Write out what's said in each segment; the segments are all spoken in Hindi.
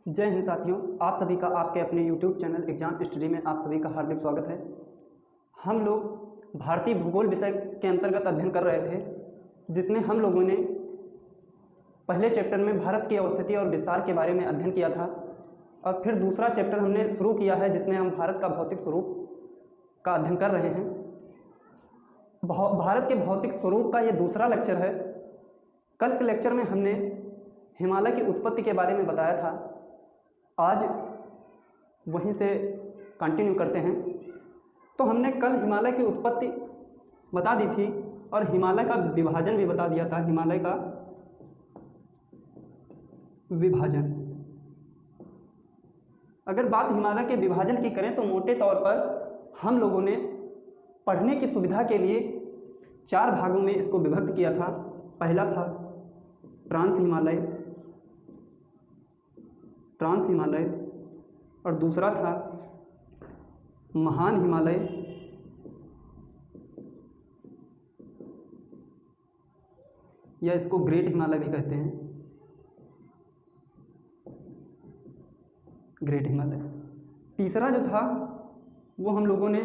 जय हिंद साथियों, आप सभी का आपके अपने YouTube चैनल एग्जाम स्टडी में आप सभी का हार्दिक स्वागत है। हम लोग भारतीय भूगोल विषय के अंतर्गत अध्ययन कर रहे थे, जिसमें हम लोगों ने पहले चैप्टर में भारत की अवस्थिति और विस्तार के बारे में अध्ययन किया था और फिर दूसरा चैप्टर हमने शुरू किया है जिसमें हम भारत का भौतिक स्वरूप का अध्ययन कर रहे हैं। भारत के भौतिक स्वरूप का ये दूसरा लेक्चर है। कल के लेक्चर में हमने हिमालय की उत्पत्ति के बारे में बताया था। आज वहीं से कंटिन्यू करते हैं। तो हमने कल हिमालय की उत्पत्ति बता दी थी और हिमालय का विभाजन भी बता दिया था। हिमालय का विभाजन, अगर बात हिमालय के विभाजन की करें तो मोटे तौर पर हम लोगों ने पढ़ने की सुविधा के लिए 4 भागों में इसको विभक्त किया था। पहला था ट्रांस हिमालय और दूसरा था महान हिमालय, या इसको ग्रेट हिमालय भी कहते हैं, ग्रेट हिमालय। तीसरा जो था वो हम लोगों ने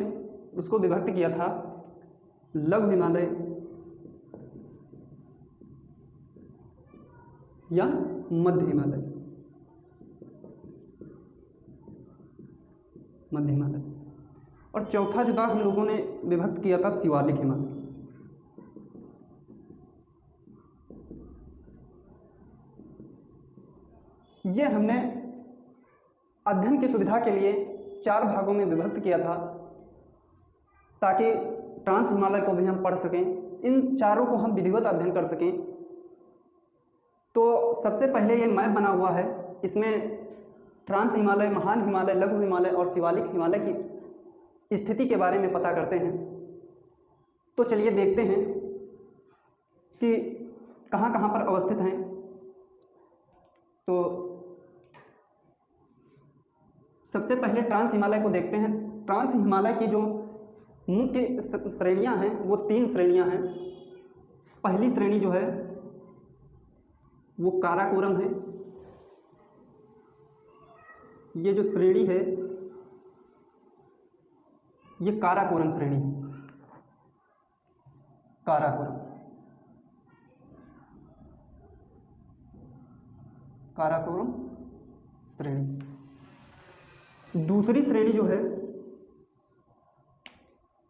उसको विभक्त किया था लघु हिमालय या मध्य हिमालय, और चौथा जो था हम लोगों ने विभक्त किया था शिवालिक हिमालय। ये हमने अध्ययन की सुविधा के लिए 4 भागों में विभक्त किया था ताकि ट्रांस हिमालय को भी हम पढ़ सकें, इन चारों को हम विधिवत अध्ययन कर सकें। तो सबसे पहले ये मैप बना हुआ है, इसमें ट्रांस हिमालय, महान हिमालय, लघु हिमालय और शिवालिक हिमालय की स्थिति के बारे में पता करते हैं। तो चलिए देखते हैं कि कहाँ कहाँ पर अवस्थित हैं। तो सबसे पहले ट्रांस हिमालय को देखते हैं। ट्रांस हिमालय की जो मुख्य श्रेणियां हैं वो 3 श्रेणियां हैं। पहली श्रेणी जो है वो काराकोरम है। ये जो श्रेणी है ये काराकोरम श्रेणी है, काराकोरम श्रेणी। दूसरी श्रेणी जो है,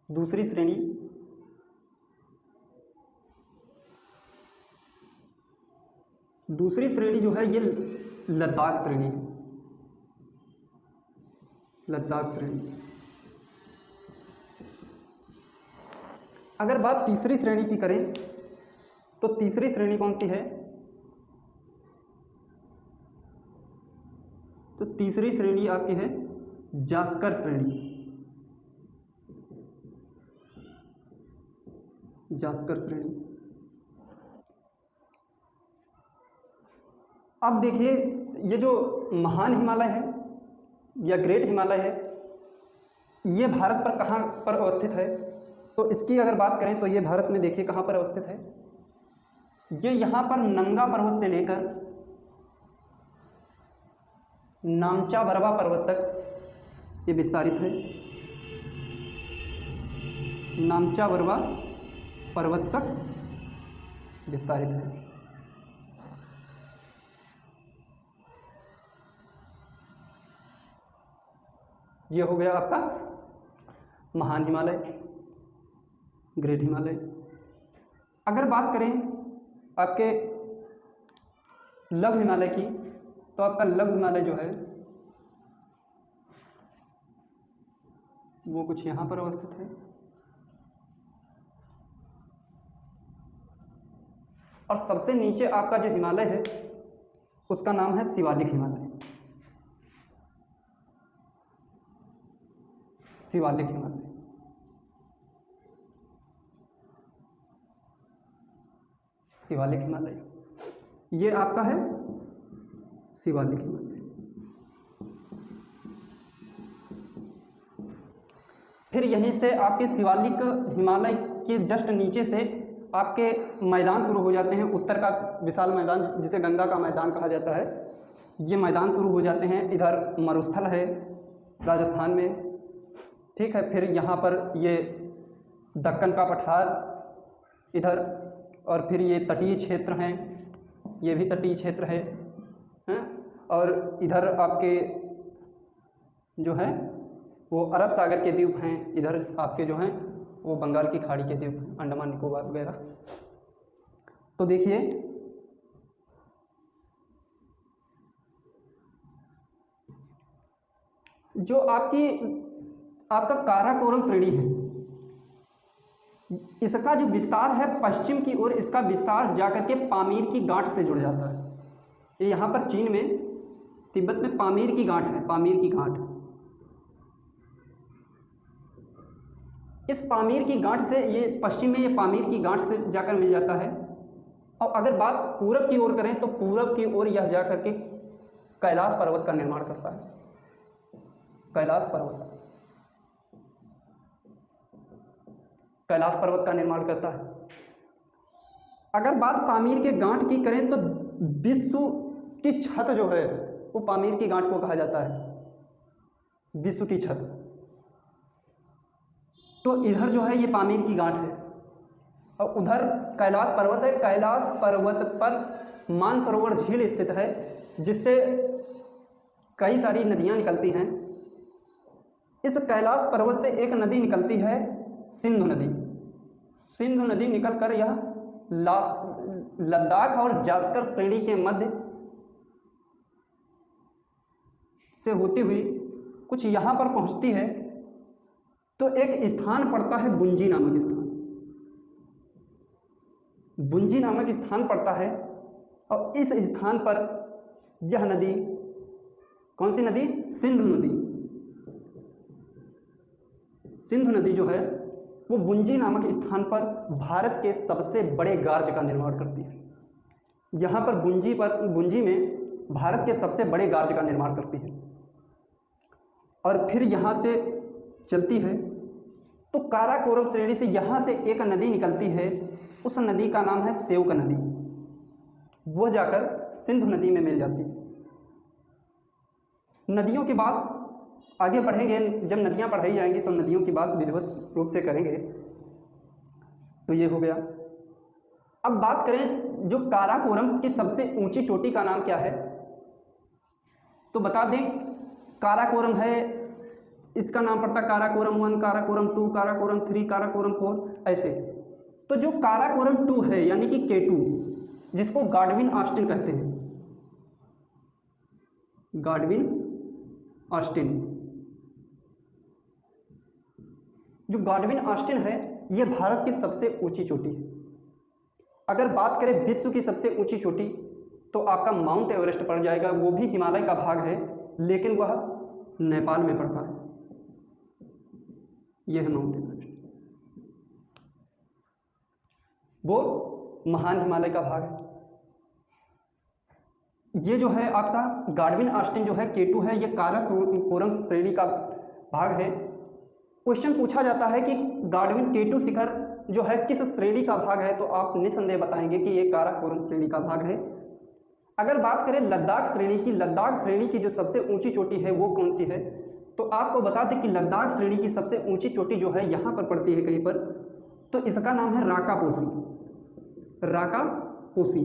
दूसरी श्रेणी जो है ये लद्दाख श्रेणी, अगर बात तीसरी श्रेणी की करें तो तीसरी श्रेणी कौन सी है? तो तीसरी श्रेणी आपकी है जास्कर श्रेणी, अब देखिए ये जो महान हिमालय है या ग्रेट हिमालय है, ये भारत पर कहाँ पर अवस्थित है? तो इसकी अगर बात करें तो ये भारत में देखिए कहाँ पर अवस्थित है। ये यहाँ पर नंगा पर्वत से लेकर नामचा बरवा पर्वत तक ये विस्तारित है। नामचा बरवा पर्वत तक विस्तारित है। ये हो गया आपका महान हिमालय, ग्रेट हिमालय। अगर बात करें आपके लघु हिमालय की, तो आपका लघु हिमालय जो है वो कुछ यहाँ पर अवस्थित है, और सबसे नीचे आपका जो हिमालय है उसका नाम है शिवालिक हिमालय। शिवालिक हिमालय ये आपका है शिवालिक हिमालय। फिर यहीं से आपके शिवालिक हिमालय के जस्ट नीचे से आपके मैदान शुरू हो जाते हैं। उत्तर का विशाल मैदान जिसे गंगा का मैदान कहा जाता है, ये मैदान शुरू हो जाते हैं। इधर मरुस्थल है राजस्थान में, ठीक है। फिर यहाँ पर ये दक्कन का पठार इधर, और फिर ये तटीय क्षेत्र हैं, ये भी तटीय क्षेत्र है, हैं? और इधर आपके जो हैं वो अरब सागर के द्वीप हैं, इधर आपके जो हैं वो बंगाल की खाड़ी के द्वीप, अंडमान निकोबार वगैरह। तो देखिए जो आपका काराकोरम श्रेणी है, इसका जो विस्तार है पश्चिम की ओर, इसका विस्तार जाकर के पामीर की गांठ से जुड़ जाता है। ये यहाँ पर चीन में, तिब्बत में पामीर की गांठ है, पामीर की गांठ। इस पामीर की गांठ से ये पश्चिम में, ये पामीर की गांठ से जाकर मिल जाता है। और अगर बात पूरब की ओर करें तो पूरब की ओर यह जाकर के कैलाश पर्वत का निर्माण करता है, कैलाश पर्वत, कैलाश पर्वत का निर्माण करता है। अगर बात पामीर के गांठ की करें तो विश्व की छत जो है वो पामीर की गांठ को कहा जाता है, विश्व की छत। तो इधर जो है ये पामीर की गांठ है, और उधर कैलाश पर्वत है। कैलाश पर्वत पर मानसरोवर झील स्थित है, जिससे कई सारी नदियां निकलती हैं। इस कैलाश पर्वत से एक नदी निकलती है, सिंधु नदी। सिंधु नदी निकलकर यह लद्दाख और जास्कर श्रेणी के मध्य से होती हुई कुछ यहाँ पर पहुँचती है। तो एक स्थान पड़ता है बुंजी नामक स्थान, बुंजी नामक स्थान पड़ता है, और इस स्थान पर यह नदी, कौन सी नदी? सिंधु नदी। सिंधु नदी जो है वो बुंजी नामक स्थान पर भारत के सबसे बड़े गार्ज का निर्माण करती है। यहाँ पर बुंजी में भारत के सबसे बड़े गार्ज का निर्माण करती है, और फिर यहाँ से चलती है। तो काराकोरम श्रेणी से यहाँ से एक नदी निकलती है, उस नदी का नाम है सेवक नदी। वो जाकर सिंधु नदी में मिल जाती है। नदियों की बात आगे बढ़ेंगे, जब नदियाँ पढ़ाई जाएंगी तो नदियों की बात विधिवत रूप से करेंगे। तो ये हो गया। अब बात करें जो काराकोरम की सबसे ऊंची चोटी का नाम क्या है, तो बता दें काराकोरम है, इसका नाम पड़ता काराकोरम 1, काराकोरम 2, काराकोरम 3, काराकोरम 4, ऐसे। तो जो काराकोरम 2 है यानी कि K2, जिसको गाडविन ऑस्टिन कहते हैं, गाडविन ऑस्टिन, जो गाडविन ऑस्टिन है ये भारत की सबसे ऊंची चोटी है। अगर बात करें विश्व की सबसे ऊंची चोटी तो आपका माउंट एवरेस्ट पड़ जाएगा। वो भी हिमालय का भाग है, लेकिन वह नेपाल में पड़ता है। यह है माउंट एवरेस्ट, वो महान हिमालय का भाग है। ये जो है आपका गाडविन ऑस्टिन जो है K2 है, ये काराकोरम श्रेणी का भाग है। क्वेश्चन पूछा जाता है कि गाडविन K2 शिखर जो है किस श्रेणी का भाग है, तो आप निस्संदेह बताएंगे कि ये काराकोरम श्रेणी का भाग है। अगर बात करें लद्दाख श्रेणी की, लद्दाख श्रेणी की जो सबसे ऊंची चोटी है वो कौन सी है, तो आपको बता दें कि लद्दाख श्रेणी की सबसे ऊंची चोटी जो है यहाँ पर पड़ती है कहीं पर, तो इसका नाम है राकापोसी, राकापोसी।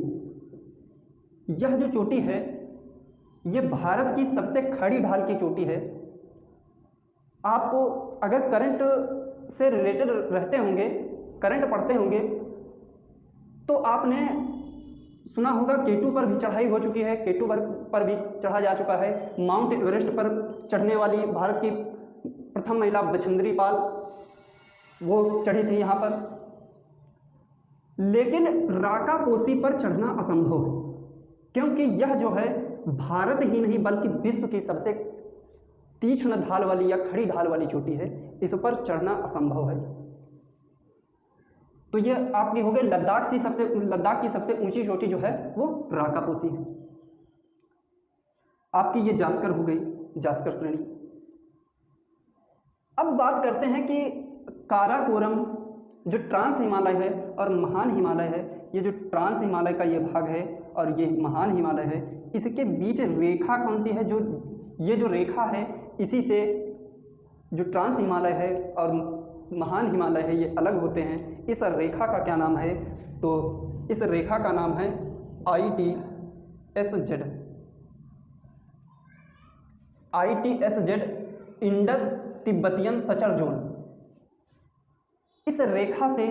यह जो चोटी है ये भारत की सबसे खड़ी ढाल की चोटी है। आपको अगर करंट से रिलेटेड रहते होंगे, करंट पढ़ते होंगे, तो आपने सुना होगा K2 पर भी चढ़ाई हो चुकी है, K2 पर भी चढ़ा जा चुका है। माउंट एवरेस्ट पर चढ़ने वाली भारत की प्रथम महिला बछेंद्री पाल, वो चढ़ी थी यहाँ पर। लेकिन राकापोसी पर चढ़ना असंभव है, क्योंकि यह जो है भारत ही नहीं बल्कि विश्व की सबसे तीक्ष्ण ढाल वाली या खड़ी ढाल वाली चोटी है। इस पर चढ़ना असंभव है। तो ये आपकी हो गई लद्दाख की सबसे ऊंची चोटी जो है वो राकापोसी है। आपकी ये जास्कर हो गई, जास्कर श्रेणी। अब बात करते हैं कि काराकोरम जो ट्रांस हिमालय है और महान हिमालय है, ये जो ट्रांस हिमालय का ये भाग है और ये महान हिमालय है, इसके बीच रेखा कौन सी है? जो ये जो रेखा है, इसी से जो ट्रांस हिमालय है और महान हिमालय है ये अलग होते हैं। इस रेखा का क्या नाम है? तो इस रेखा का नाम है ITSZ। ITSZ Indus Tibetan suture zone. इस रेखा से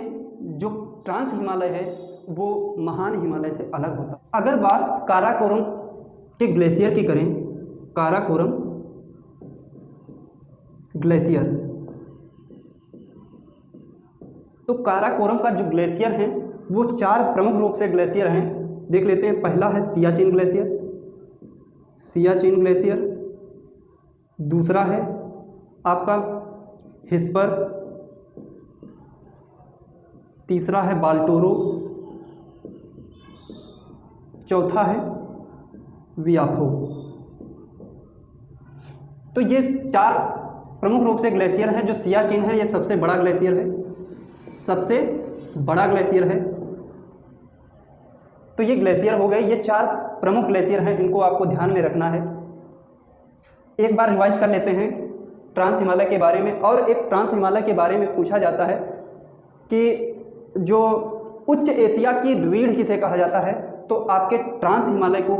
जो ट्रांस हिमालय है वो महान हिमालय से अलग होता है। अगर बात काराकोरम के ग्लेशियर की करें, काराकोरम ग्लेशियर, तो काराकोरम का जो ग्लेशियर है वो 4 प्रमुख रूप से ग्लेशियर हैं, देख लेते हैं। पहला है सियाचिन ग्लेशियर, सियाचिन ग्लेशियर। दूसरा है आपका हिस्पर। तीसरा है बाल्टोरो। चौथा है वियाफो। तो ये 4 प्रमुख रूप से ग्लेशियर हैं। जो सियाचिन है ये सबसे बड़ा ग्लेशियर है, सबसे बड़ा ग्लेशियर है। तो ये ग्लेशियर हो गए, ये 4 प्रमुख ग्लेशियर हैं, इनको आपको ध्यान में रखना है। एक बार रिवाइज कर लेते हैं ट्रांस हिमालय के बारे में। और एक ट्रांस हिमालय के बारे में पूछा जाता है कि जो उच्च एशिया की रीढ़ किसे कहा जाता है? तो आपके ट्रांस हिमालय को,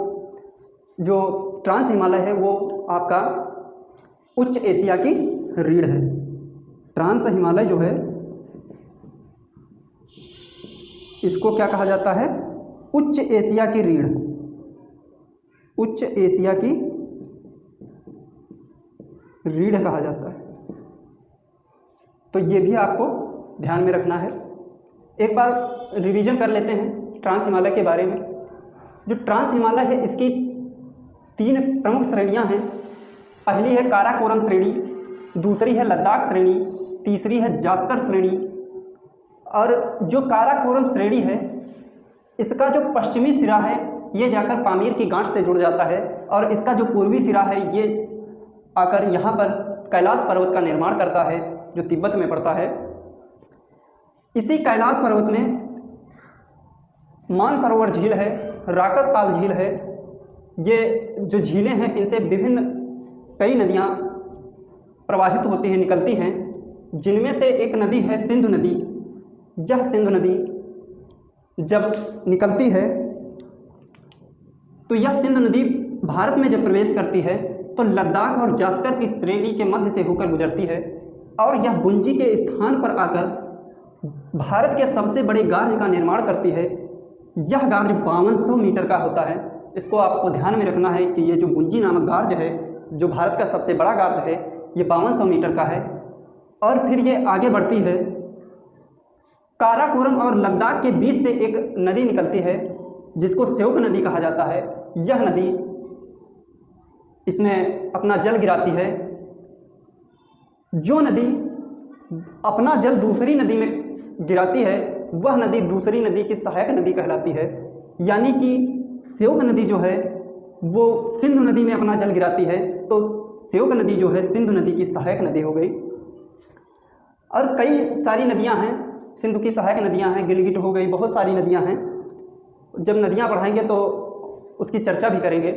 जो ट्रांस हिमालय है वो आपका उच्च एशिया की रीढ़ है। ट्रांस हिमालय जो है इसको क्या कहा जाता है? उच्च एशिया की रीढ़, उच्च एशिया की रीढ़ कहा जाता है। तो ये भी आपको ध्यान में रखना है। एक बार रिवीजन कर लेते हैं ट्रांस हिमालय के बारे में। जो ट्रांस हिमालय है इसकी 3 प्रमुख श्रेणियां हैं। पहली है काराकोरम श्रेणी, दूसरी है लद्दाख श्रेणी, तीसरी है जास्कर श्रेणी। और जो काराकोरम श्रेणी है इसका जो पश्चिमी सिरा है ये जाकर पामीर की गांठ से जुड़ जाता है, और इसका जो पूर्वी सिरा है ये आकर यहाँ पर कैलाश पर्वत का निर्माण करता है जो तिब्बत में पड़ता है। इसी कैलाश पर्वत में मानसरोवर झील है, राकसताल झील है। ये जो झीलें हैं इनसे विभिन्न कई नदियाँ प्रवाहित होती हैं, निकलती हैं, जिनमें से एक नदी है सिंधु नदी। यह सिंधु नदी जब निकलती है तो यह सिंधु नदी भारत में जब प्रवेश करती है तो लद्दाख और जास्कर की श्रेणी के मध्य से होकर गुजरती है, और यह बुंजी के स्थान पर आकर भारत के सबसे बड़े गार्ज का निर्माण करती है। यह गार्ज 5200 मीटर का होता है। इसको आपको ध्यान में रखना है कि ये जो बुंजी नामक गार्ज है, जो भारत का सबसे बड़ा गार्ज है, ये 5200 मीटर का है। और फिर ये आगे बढ़ती है। काराकोरम और लद्दाख के बीच से एक नदी निकलती है जिसको स्योक नदी कहा जाता है। यह नदी इसमें अपना जल गिराती है। जो नदी अपना जल दूसरी नदी में गिराती है वह नदी दूसरी नदी की सहायक नदी कहलाती है। यानी कि स्योक नदी जो है वो सिंधु नदी में अपना जल गिराती है, तो स्योक नदी जो है सिंधु नदी की सहायक नदी हो गई। और कई सारी नदियां हैं, सिंधु की सहायक नदियां हैं, गिलगिट हो गई, बहुत सारी नदियां हैं। जब नदियां पढ़ाएंगे तो उसकी चर्चा भी करेंगे।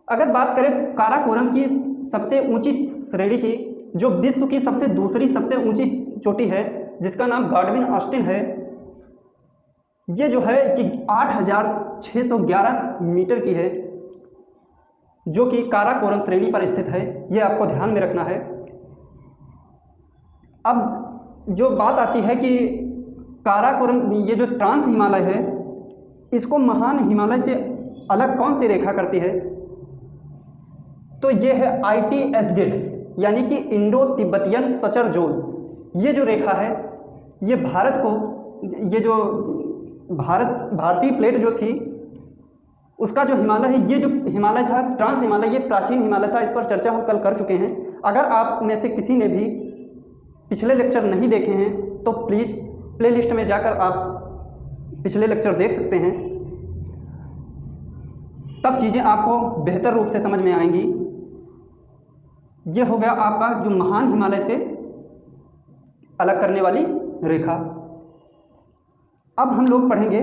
अगर बात करें काराकोरम की सबसे ऊंची श्रेणी की, जो विश्व की दूसरी सबसे ऊंची चोटी है, जिसका नाम गॉडविन ऑस्टिन है, ये जो है कि 8611 मीटर की है, जो कि काराकोरम श्रेणी पर स्थित है। ये आपको ध्यान में रखना है। अब जो बात आती है कि काराकोरम, ये जो ट्रांस हिमालय है, इसको महान हिमालय से अलग कौन सी रेखा करती है? तो ये है ITSZ, यानी कि इंडो तिब्बतियन सचर जोन। ये जो रेखा है ये भारत को, ये जो भारतीय प्लेट जो थी उसका जो हिमालय है, ये जो हिमालय था ट्रांस हिमालय, ये प्राचीन हिमालय था। इस पर चर्चा हम कल कर चुके हैं। अगर आप में से किसी ने भी पिछले लेक्चर नहीं देखे हैं तो प्लीज़ प्लेलिस्ट में जाकर आप पिछले लेक्चर देख सकते हैं, तब चीज़ें आपको बेहतर रूप से समझ में आएंगी। ये हो गया आपका जो महान हिमालय से अलग करने वाली रेखा। अब हम लोग पढ़ेंगे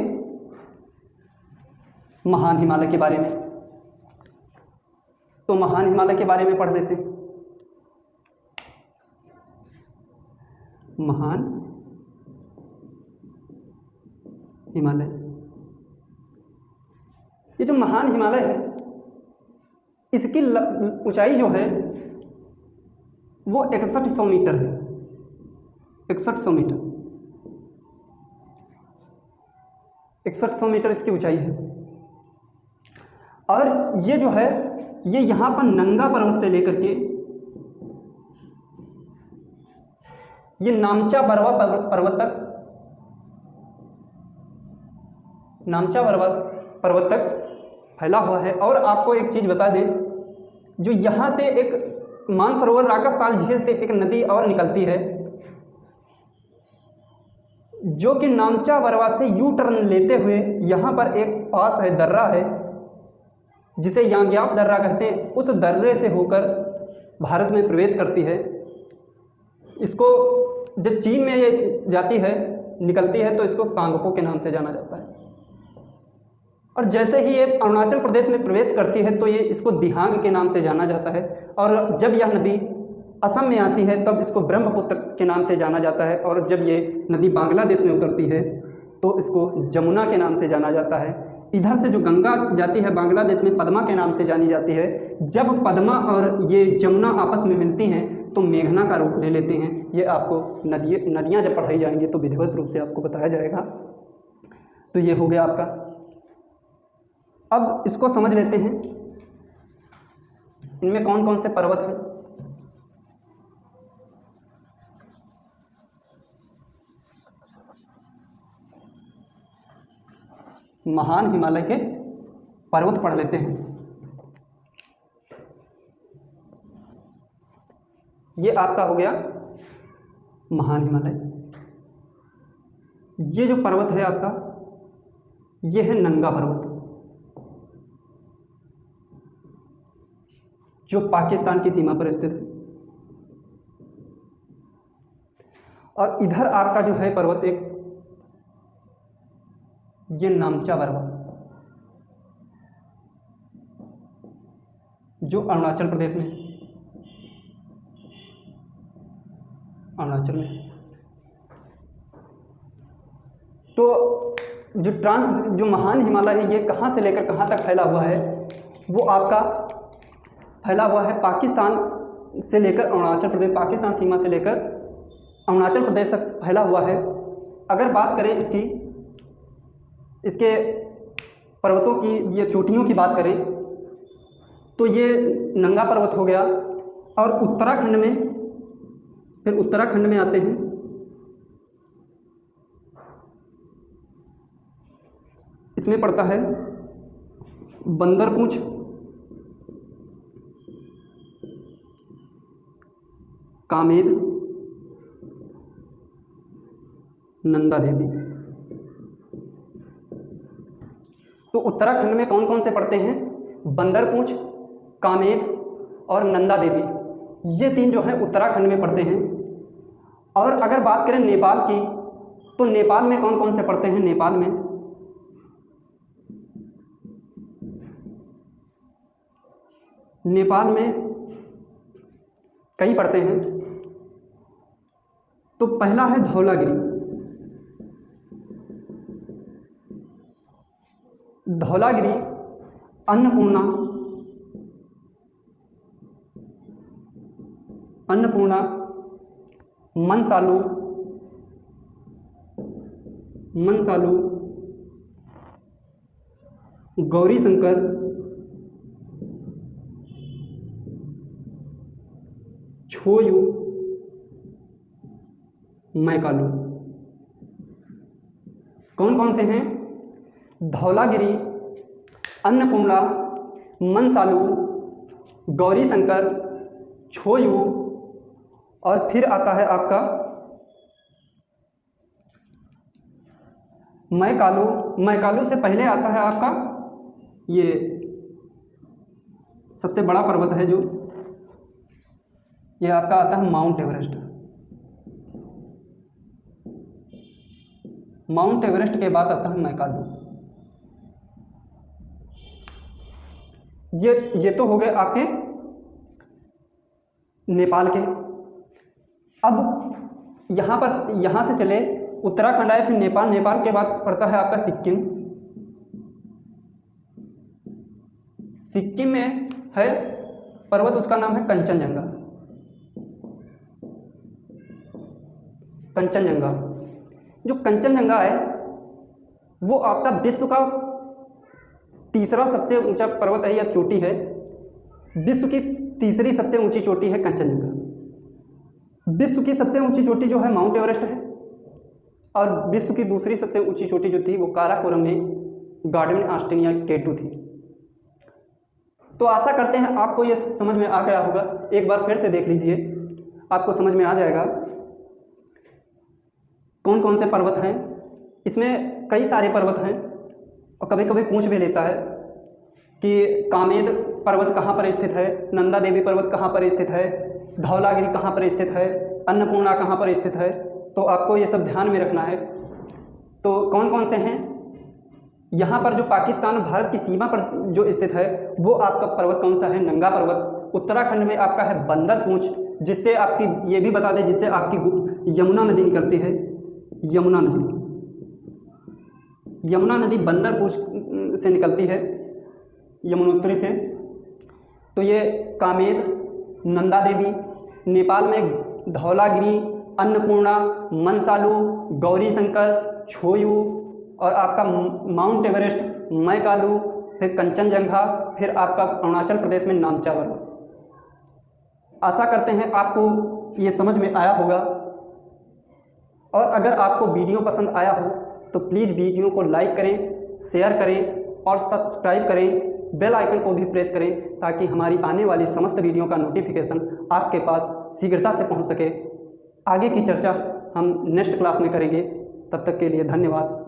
महान हिमालय के बारे में। तो महान हिमालय के बारे में पढ़ लेते हैं। महान हिमालय, ये जो महान हिमालय है इसकी ऊंचाई जो है वो 6100 मीटर है। 6100 मीटर, 6100 मीटर इसकी ऊंचाई है। और ये जो है ये यहाँ पर नंगा पर्वत से लेकर के ये नामचा बरवा पर्वत तक, नामचा बरवा पर्वत तक फैला हुआ है। और आपको एक चीज़ बता दें, जो यहाँ से एक मानसरोवर राकसताल झील से एक नदी और निकलती है जो कि नामचा बरवा से यू टर्न लेते हुए यहाँ पर एक पास है, दर्रा है जिसे यांग्याप दर्रा कहते हैं। उस दर्रे से होकर भारत में प्रवेश करती है। इसको जब चीन में ये जाती है, निकलती है, तो इसको सांगपो के नाम से जाना जाता है। और जैसे ही ये अरुणाचल प्रदेश में प्रवेश करती है तो ये इसको दिहांग के नाम से जाना जाता है। और जब यह नदी असम में आती है तब इसको ब्रह्मपुत्र के नाम से जाना जाता है। और जब ये नदी बांग्लादेश में उतरती है तो इसको जमुना के नाम से जाना जाता है। इधर से जो गंगा जाती है बांग्लादेश में पद्मा के नाम से जानी जाती है। जब पद्मा और ये जमुना आपस में मिलती हैं तो मेघना का रूप ले लेते हैं। ये आपको नदियाँ जब पढ़ाई जाएंगी तो विधिवत रूप से आपको बताया जाएगा। तो ये हो गया आपका। अब इसको समझ लेते हैं, इनमें कौन कौन से पर्वत हैं। महान हिमालय के पर्वत पढ़ लेते हैं। ये आपका हो गया महान हिमालय। ये जो पर्वत है आपका, ये है नंगा पर्वत जो पाकिस्तान की सीमा पर स्थित है। और इधर आपका जो है पर्वत एक, ये नामचा बरवा जो अरुणाचल प्रदेश में, अरुणाचल में। तो जो महान हिमालय है ये कहाँ से लेकर कहाँ तक फैला हुआ है, वो आपका फैला हुआ है पाकिस्तान से लेकर अरुणाचल प्रदेश, पाकिस्तान सीमा से लेकर अरुणाचल प्रदेश तक फैला हुआ है। अगर बात करें इसके पर्वतों की, ये चोटियों की बात करें तो ये नंगा पर्वत हो गया। और उत्तराखंड में, फिर उत्तराखंड में आते हैं, इसमें पड़ता है बंदरपूंछ, कामेद, नंदा देवी। तो उत्तराखंड में कौन कौन से पड़ते हैं? बंदरपूंछ, कामेद और नंदा देवी, ये तीन जो है उत्तराखंड में पड़ते हैं। और अगर बात करें नेपाल की, तो नेपाल में कौन कौन से पड़ते हैं? नेपाल में कई पड़ते हैं। तो पहला है धौलागिरी। धौलागिरी, अन्नपूर्णा, मनसालू, गौरी शंकर, छोयू, मैकालू। कौन कौन से हैं? धौलागिरी, अन्नपूर्णा, मनसालू, गौरी शंकर, छोयू, और फिर आता है आपका मैकालू। मैकालू से पहले आता है आपका ये सबसे बड़ा पर्वत है जो, ये आपका आता है माउंट एवरेस्ट। माउंट एवरेस्ट के बाद आता है मैकालू। ये तो हो गए आपके नेपाल के। अब यहाँ से चले उत्तराखंड आए, फिर नेपाल, नेपाल के बाद पड़ता है आपका सिक्किम। सिक्किम में है पर्वत, उसका नाम है कंचनजंगा। कंचनजंगा, जो कंचनजंगा है वो आपका विश्व का तीसरा सबसे ऊंचा पर्वत है या चोटी है। विश्व की तीसरी सबसे ऊंची चोटी है कंचनजंगा। विश्व की सबसे ऊंची चोटी जो है माउंट एवरेस्ट है, और विश्व की दूसरी सबसे ऊंची चोटी जो थी वो काराकोरम में गार्डन ऑस्टिन या K2 थी। तो आशा करते हैं आपको ये समझ में आ गया होगा। एक बार फिर से देख लीजिए, आपको समझ में आ जाएगा कौन कौन से पर्वत हैं। इसमें कई सारे पर्वत हैं, और कभी कभी पूछ भी लेता है कि कामेद पर्वत कहाँ पर स्थित है, नंदा देवी पर्वत कहाँ पर स्थित है, धौलागिरी कहाँ पर स्थित है, अन्नपूर्णा कहाँ पर स्थित है। तो आपको ये सब ध्यान में रखना है। तो कौन कौन से हैं, यहाँ पर जो पाकिस्तान भारत की सीमा पर जो स्थित है वो आपका पर्वत कौन सा है, नंगा पर्वत। उत्तराखंड में आपका है बंदर पूंछ, जिससे आपकी ये भी बता दें, जिससे आपकी यमुना नदी निकलती है। यमुना नदी बंदर पूंछ से निकलती है, यमुनोत्री से। तो ये कामेद, नंदा देवी, नेपाल में धौलागिरी, अन्नपूर्णा, मनसालू, गौरी शंकर, छोयू, और आपका माउंट एवरेस्ट, मैकालू, फिर कंचनजंगा, फिर आपका अरुणाचल प्रदेश में नामचा पर्वत। आशा करते हैं आपको ये समझ में आया होगा, और अगर आपको वीडियो पसंद आया हो तो प्लीज़ वीडियो को लाइक करें, शेयर करें और सब्सक्राइब करें। बेल आइकन को भी प्रेस करें ताकि हमारी आने वाली समस्त वीडियो का नोटिफिकेशन आपके पास शीघ्रता से पहुंच सके। आगे की चर्चा हम नेक्स्ट क्लास में करेंगे। तब तक के लिए धन्यवाद।